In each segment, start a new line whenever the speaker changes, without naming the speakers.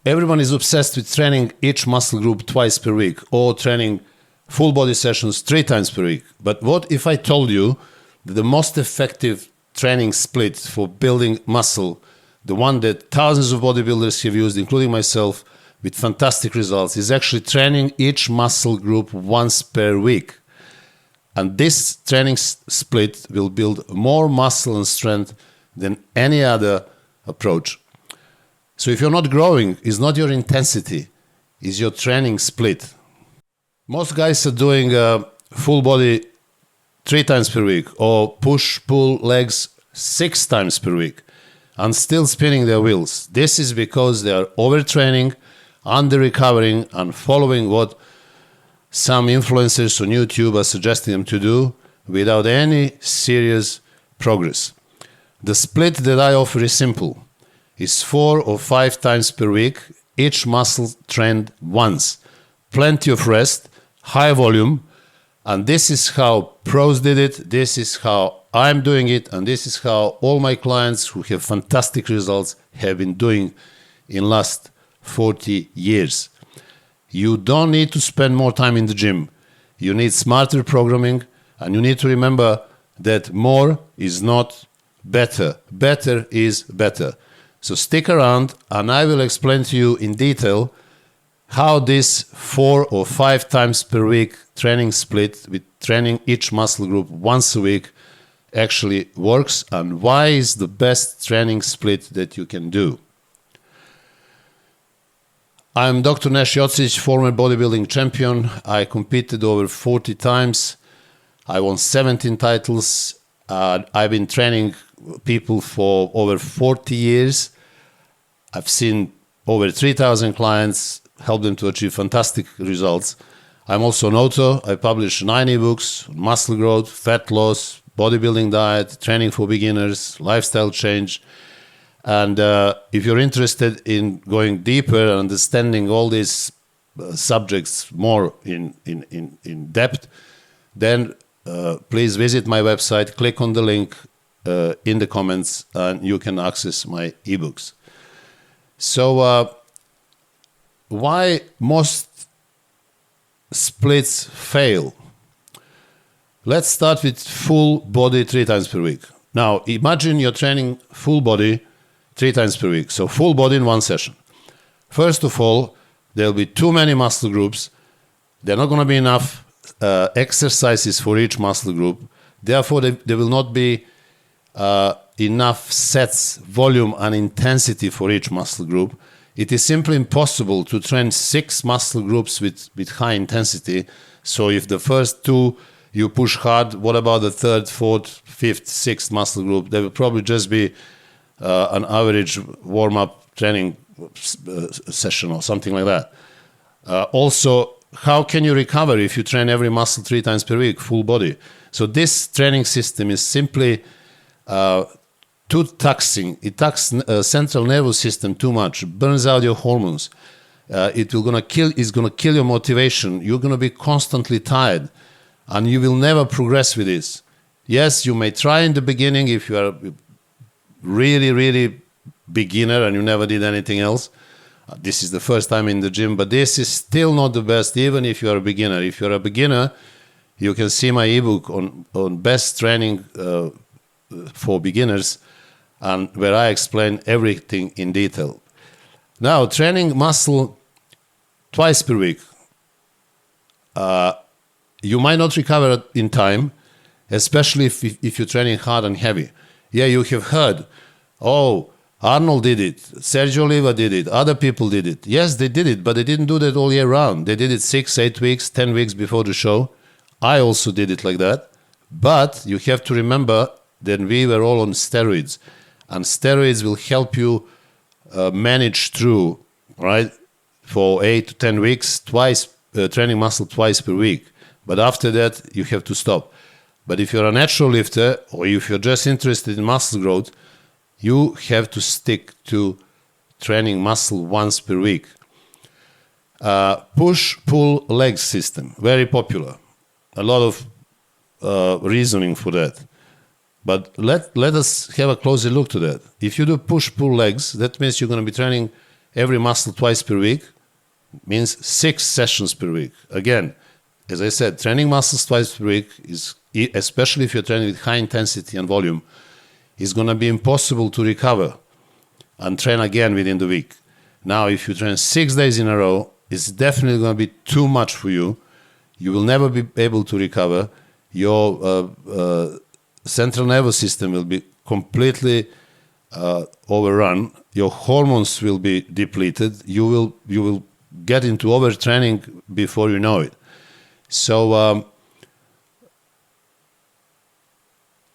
Everyone is obsessed with training each muscle group twice per week or training full body sessions 3 times per week. But what if I told you that the most effective training split for building muscle, the one that thousands of bodybuilders have used, including myself, with fantastic results, is actually training each muscle group once per week. And this training split will build more muscle and strength than any other approach. So if you're not growing, it's not your intensity, it's your training split. Most guys are doing full body 3 times per week or push-pull legs 6 times per week and still spinning their wheels. This is because they are overtraining, under-recovering, and following what some influencers on YouTube are suggesting them to do without any serious progress. The split that I offer is simple. It's 4 or 5 times per week, each muscle trained once. Plenty of rest, high volume, and this is how pros did it, this is how I'm doing it, and this is how all my clients who have fantastic results have been doing in last 40 years. You don't need to spend more time in the gym. You need smarter programming, and you need to remember that more is not better. Better is better. So stick around and I will explain to you in detail how this 4 or 5 times per week training split with training each muscle group once a week actually works and why is the best training split that you can do. I'm Dr. Nash Jocic, former bodybuilding champion. I competed over 40 times. I won 17 titles. I've been training people for over 40 years. I've seen over 3,000 clients, helped them to achieve fantastic results. I'm also an author. I publish 9 ebooks on muscle growth, fat loss, bodybuilding diet, training for beginners, lifestyle change. And if you're interested in going deeper and understanding all these subjects more in depth, then please visit my website, click on the link in the comments, and you can access my ebooks. So why most splits fail? Let's start with full body 3 times per week. Now, imagine you're training full body 3 times per week. So full body in one session. First of all, there'll be too many muscle groups. There are not going to be enough exercises for each muscle group. Therefore, there will not be enough sets, volume, and intensity for each muscle group. It is simply impossible to train 6 muscle groups with high intensity. So if the first 2 you push hard, what about the 3rd, 4th, 5th, 6th muscle group? There will probably just be an average warm-up training session or something like that. Also, how can you recover if you train every muscle 3 times per week, full body? So this training system is simply too taxing. It taxes central nervous system too much, burns out your hormones. It's gonna kill your motivation. You're gonna be constantly tired, and you will never progress with this. Yes, you may try in the beginning if you are really beginner and you never did anything else. This is the first time in the gym, but this is still not the best, even if you are a beginner. If you're a beginner, you can see my ebook on best training for beginners, and where I explain everything in detail. Now, training muscle twice per week. You might not recover in time, especially if you're training hard and heavy. Yeah, you have heard, oh, Arnold did it, Sergio Oliva did it, other people did it. Yes, they did it, but they didn't do that all year round. They did it 6, 8 weeks, 10 weeks before the show. I also did it like that. But you have to remember that we were all on steroids. And steroids will help you manage through, right, for 8 to 10 weeks, training muscle twice per week. But after that, you have to stop. But if you're a natural lifter, or if you're just interested in muscle growth, you have to stick to training muscle once per week. Push-pull leg system, very popular. A lot of reasoning for that. But let us have a closer look to that. If you do push-pull legs, that means you're going to be training every muscle twice per week means 6 sessions per week. Again, as I said, training muscles twice per week is, especially if you're training with high intensity and volume, is going to be impossible to recover and train again within the week. Now, if you train 6 days in a row, it's definitely going to be too much for you. You will never be able to recover. Your central nervous system will be completely overrun. Your hormones will be depleted. You will get into overtraining before you know it. So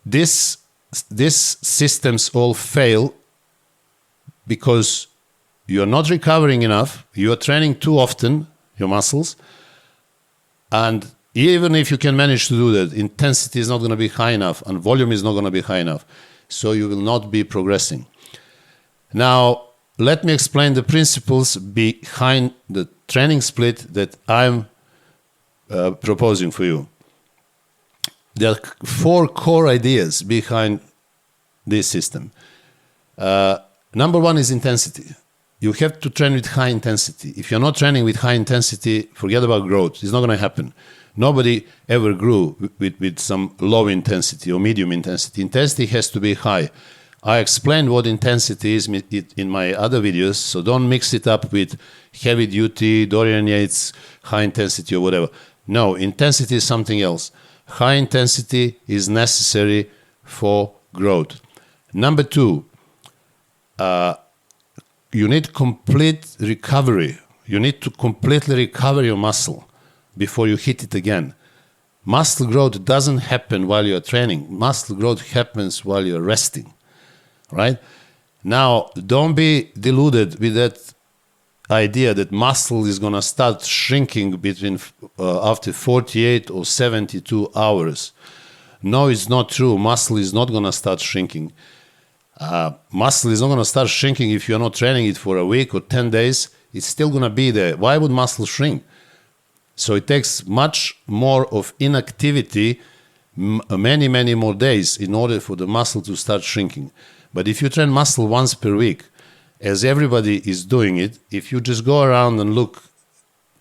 these systems all fail because you're not recovering enough. You're training too often, your muscles, and even if you can manage to do that, intensity is not going to be high enough and volume is not going to be high enough. So you will not be progressing. Now, let me explain the principles behind the training split that I'm proposing for you. There are 4 core ideas behind this system. Number 1 is intensity. You have to train with high intensity. If you're not training with high intensity, forget about growth. It's not going to happen. Nobody ever grew with some low intensity or medium intensity. Intensity has to be high. I explained what intensity is in my other videos, so don't mix it up with heavy duty, Dorian Yates, high intensity or whatever. No, intensity is something else. High intensity is necessary for growth. Number 2, you need complete recovery. You need to completely recover your muscle before you hit it again. Muscle growth doesn't happen while you're training. Muscle growth happens while you're resting, right? Now, don't be deluded with that idea that muscle is going to start shrinking after 48 or 72 hours. No, it's not true. Muscle is not going to start shrinking. Muscle is not going to start shrinking if you're not training it for a week or 10 days. It's still going to be there. Why would muscle shrink? So it takes much more of inactivity, many, many more days in order for the muscle to start shrinking. But if you train muscle once per week, as everybody is doing it, if you just go around and look,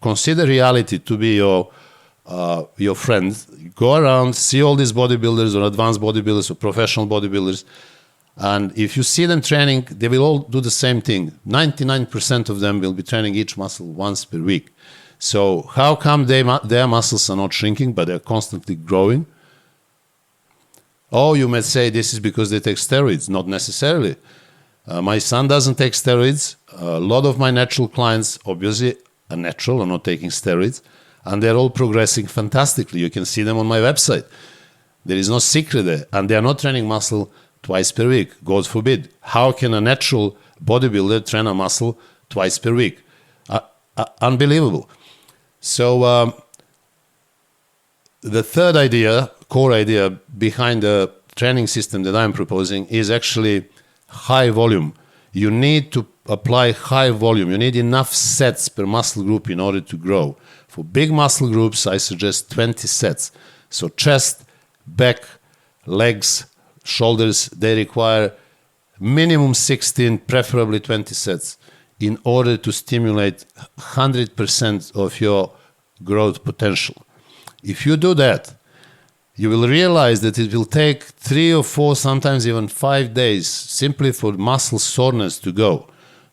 consider reality to be your friend. Go around, see all these bodybuilders or advanced bodybuilders or professional bodybuilders, and if you see them training, they will all do the same thing. 99% of them will be training each muscle once per week. So how come their muscles are not shrinking, but they're constantly growing? Oh, you might say this is because they take steroids. Not necessarily. My son doesn't take steroids. A lot of my natural clients, obviously, are natural, are not taking steroids. And they're all progressing fantastically. You can see them on my website. There is no secret there. And they are not training muscle twice per week. God forbid. How can a natural bodybuilder train a muscle twice per week? Unbelievable. So the third idea, core idea behind the training system that I'm proposing is actually high volume. You need to apply high volume. You need enough sets per muscle group in order to grow. For big muscle groups, I suggest 20 sets. So chest, back, legs, shoulders, they require minimum 16, preferably 20 sets in order to stimulate 100% of your growth potential. If you do that, you will realize that it will take 3 or 4, sometimes even 5 days simply for muscle soreness to go.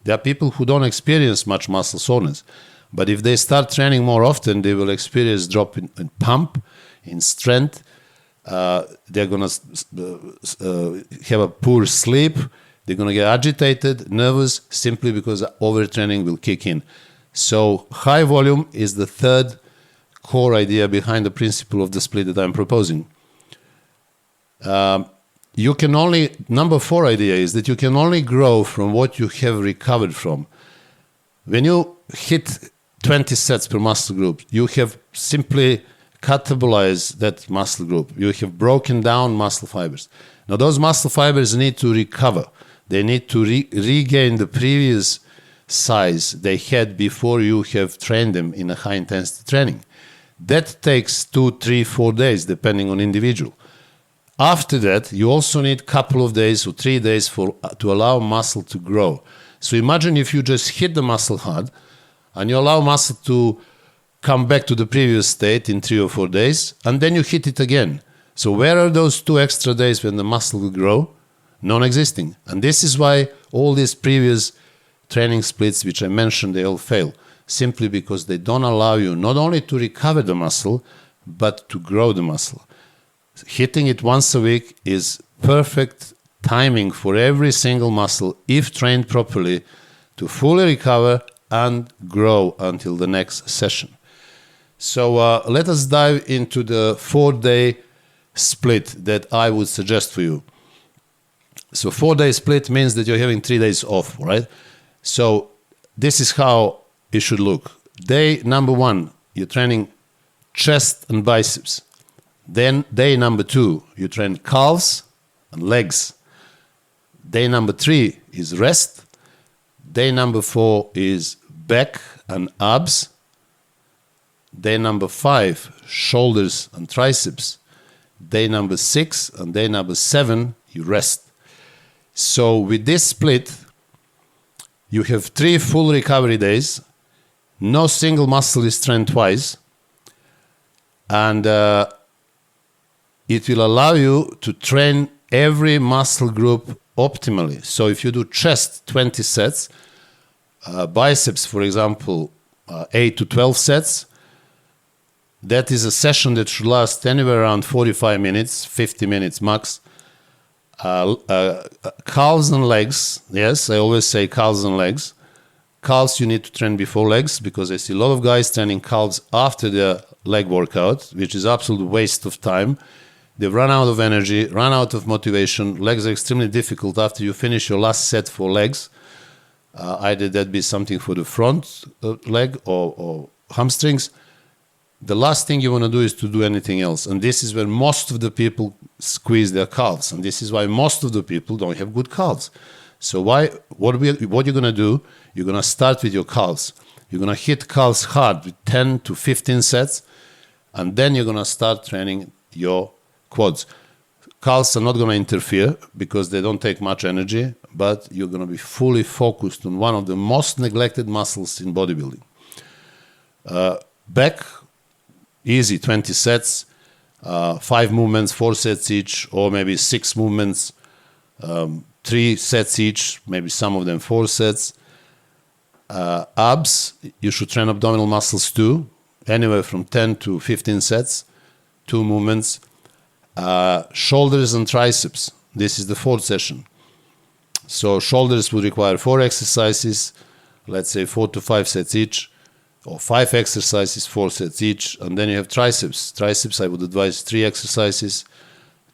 There are people who don't experience much muscle soreness, but if they start training more often, they will experience drop in pump, in strength. They're going to have a poor sleep. They're going to get agitated, nervous, simply because overtraining will kick in. So high volume is the third core idea behind the principle of the split that I'm proposing. Number 4 idea is that you can only grow from what you have recovered from. When you hit 20 sets per muscle group, you have simply catabolized that muscle group. You have broken down muscle fibers. Now those muscle fibers need to recover. They need to regain the previous size they had before you have trained them in a high intensity training. That takes 2, 3, 4 days depending on individual. After that, you also need a couple of days or 3 days to allow muscle to grow. So imagine if you just hit the muscle hard and you allow muscle to come back to the previous state in 3 or 4 days, and then you hit it again. So where are those 2 extra days when the muscle will grow? Non-existing. And this is why all these previous training splits which I mentioned, they all fail. Simply because they don't allow you not only to recover the muscle, but to grow the muscle. Hitting it once a week is perfect timing for every single muscle, if trained properly, to fully recover and grow until the next session. So let us dive into the 4-day split that I would suggest for you. So 4-day split means that you're having 3 days off, right? So this is how it should look. Day number 1, you're training chest and biceps. Then day number 2, you train calves and legs. Day number 3 is rest. Day number 4 is back and abs. Day number 5, shoulders and triceps. Day number 6 and day number 7, you rest. So with this split, you have 3 full recovery days. No single muscle is trained twice. And it will allow you to train every muscle group optimally. So if you do chest, 20 sets, biceps, for example, 8 to 12 sets, that is a session that should last anywhere around 45 minutes, 50 minutes max. Calves and legs, yes, I always say calves and legs. Calves you need to train before legs, because I see a lot of guys training calves after the leg workout, which is absolute waste of time. They've run out of energy, run out of motivation. Legs are extremely difficult after you finish your last set for legs. Either that be something for the front leg or hamstrings. The last thing you want to do is to do anything else. And this is where most of the people squeeze their calves. And this is why most of the people don't have good calves. So what you're going to do, you're going to start with your calves. You're going to hit calves hard with 10 to 15 sets. And then you're going to start training your quads. Calves are not going to interfere because they don't take much energy, but you're going to be fully focused on one of the most neglected muscles in bodybuilding. Back, easy, 20 sets, 5 movements, 4 sets each, or maybe 6 movements, 3 sets each, maybe some of them 4 sets. Abs, you should train abdominal muscles too, anywhere from 10 to 15 sets, 2 movements. Shoulders and triceps, this is the 4th session. So shoulders will require 4 exercises, let's say 4 to 5 sets each, or 5 exercises, 4 sets each. And then you have triceps. Triceps, I would advise 3 exercises,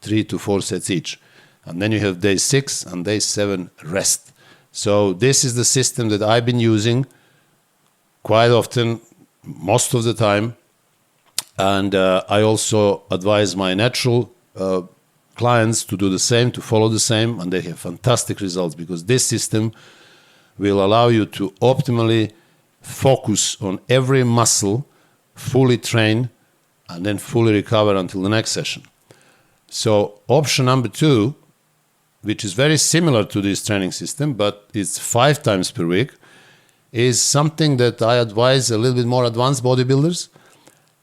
3 to 4 sets each. And then you have day 6 and day 7 rest. So this is the system that I've been using quite often, most of the time. And I also advise my natural clients to do the same, to follow the same, and they have fantastic results, because this system will allow you to optimally focus on every muscle, fully train, and then fully recover until the next session. So option number 2, which is very similar to this training system, but it's 5 times per week, is something that I advise a little bit more advanced bodybuilders.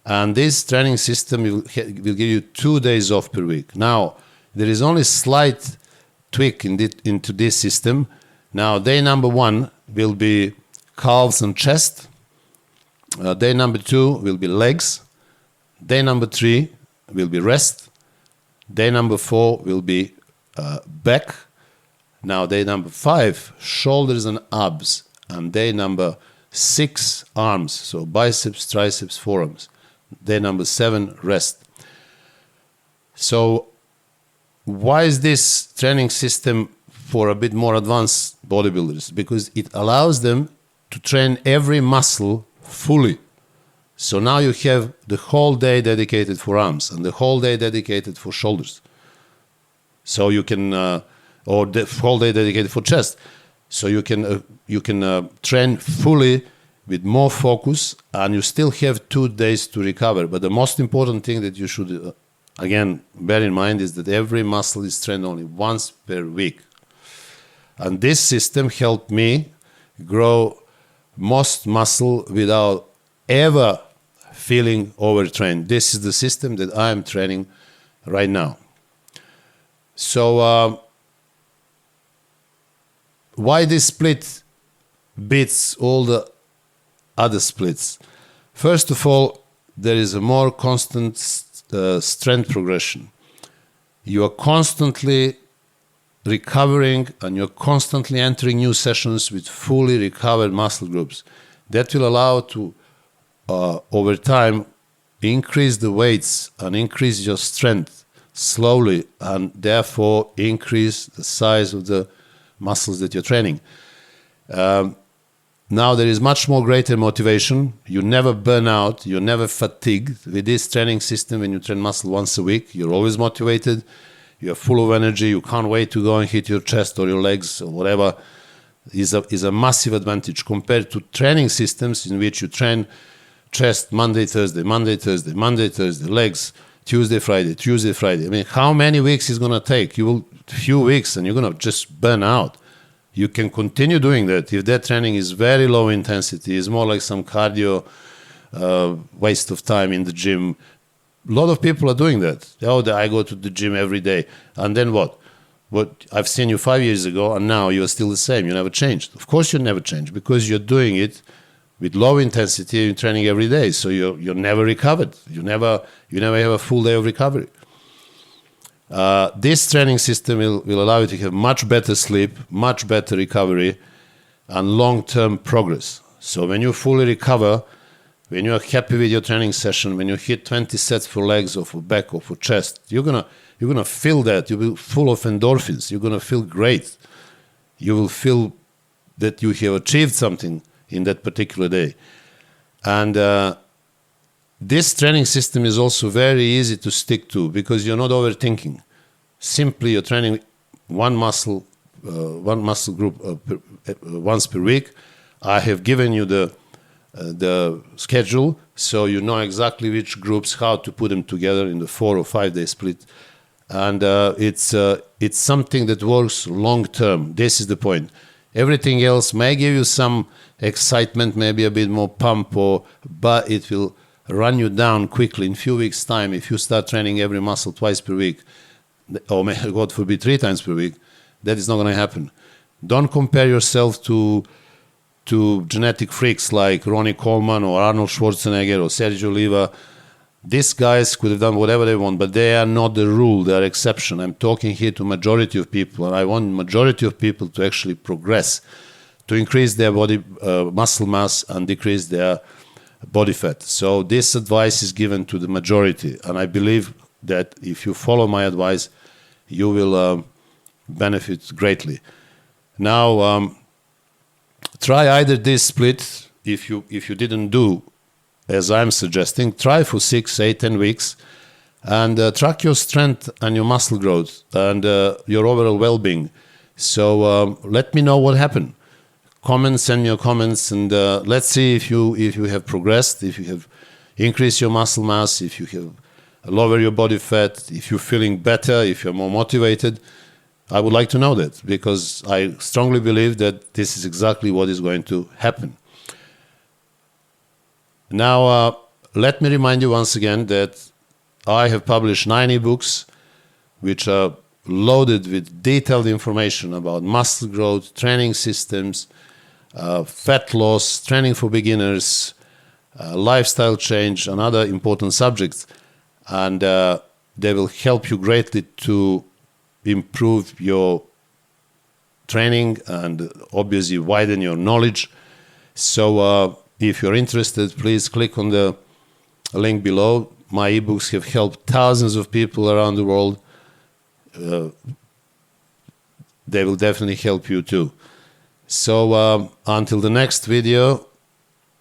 And this training system will give you 2 days off per week. Now, there is only slight tweak into this system. Now, day number 1 will be calves and chest. Day number 2 will be legs. Day number 3 will be rest. Day number 4 will be back. Now, day number 5, shoulders and abs. And day number 6, arms. So biceps, triceps, forearms. Day number 7, rest. So why is this training system for a bit more advanced bodybuilders? Because it allows them to train every muscle fully. So now you have the whole day dedicated for arms and the whole day dedicated for shoulders. So you can, or the whole day dedicated for chest. So you can train fully with more focus, and you still have 2 days to recover. But the most important thing that you should, again, bear in mind is that every muscle is trained only once per week. And this system helped me grow most muscle without ever feeling overtrained. This is the system that I am training right now. So why this split beats all the other splits? First of all, there is a more constant strength progression. You are constantly recovering and you're constantly entering new sessions with fully recovered muscle groups. That will allow to, over time, increase the weights and increase your strength slowly, and therefore increase the size of the muscles that you're training. Now there is much more greater motivation. You never burn out. You're never fatigued. With this training system, when you train muscle once a week, you're always motivated. You're full of energy. You can't wait to go and hit your chest or your legs or whatever. Is a massive advantage compared to training systems in which you train chest Monday, Thursday, Monday, Thursday, Monday, Thursday, legs Tuesday, Friday, Tuesday, Friday. I mean, how many weeks is going to take? You will few weeks and you're going to just burn out. You can continue doing that if that training is very low intensity, is more like some cardio waste of time in the gym. A lot of people are doing that. Oh, I go to the gym every day. And then what? What I've seen you 5 years ago and now you're still the same. You never changed. Of course you never changed because you're doing it with low intensity, you're training every day. So you're never recovered. You never have a full day of recovery. This training system will allow you to have much better sleep, much better recovery, and long-term progress. So when you fully recover, when you are happy with your training session, when you hit 20 sets for legs or for back or for chest, you're gonna feel that. You'll be full of endorphins. You're gonna feel great. You will feel that you have achieved something in that particular day. And this training system is also very easy to stick to because you're not overthinking. Simply, you're training one muscle group once per week. I have given you the schedule, so you know exactly which groups, how to put them together in the 4 or 5 day split. And it's something that works long term. This is the point. Everything else may give you some excitement, maybe a bit more pump, but it will run you down quickly in a few weeks' time. If you start training every muscle twice per week, or God forbid 3 times per week, that is not going to happen. Don't compare yourself to genetic freaks like Ronnie Coleman or Arnold Schwarzenegger or Sergio Oliva. These guys could have done whatever they want, but they are not the rule, they are exception. I'm talking here to majority of people, and I want majority of people to actually progress, to increase their body muscle mass and decrease their body fat. So this advice is given to the majority, and I believe that if you follow my advice, you will benefit greatly. Now, try either this split. If you didn't do as I'm suggesting, try for 6, 8, 10 weeks, and track your strength and your muscle growth and your overall well-being. So let me know what happened. Send me your comments, and let's see if you have progressed, if you have increased your muscle mass, if you have lowered your body fat, if you're feeling better, if you're more motivated. I would like to know that because I strongly believe that this is exactly what is going to happen. Now, let me remind you once again that I have published 9 ebooks which are loaded with detailed information about muscle growth, training systems, fat loss, training for beginners, lifestyle change, and other important subjects. And they will help you greatly to improve your training and obviously widen your knowledge. So if you're interested, please click on the link below. My ebooks have helped thousands of people around the world. They will definitely help you too. So until the next video,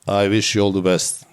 I wish you all the best.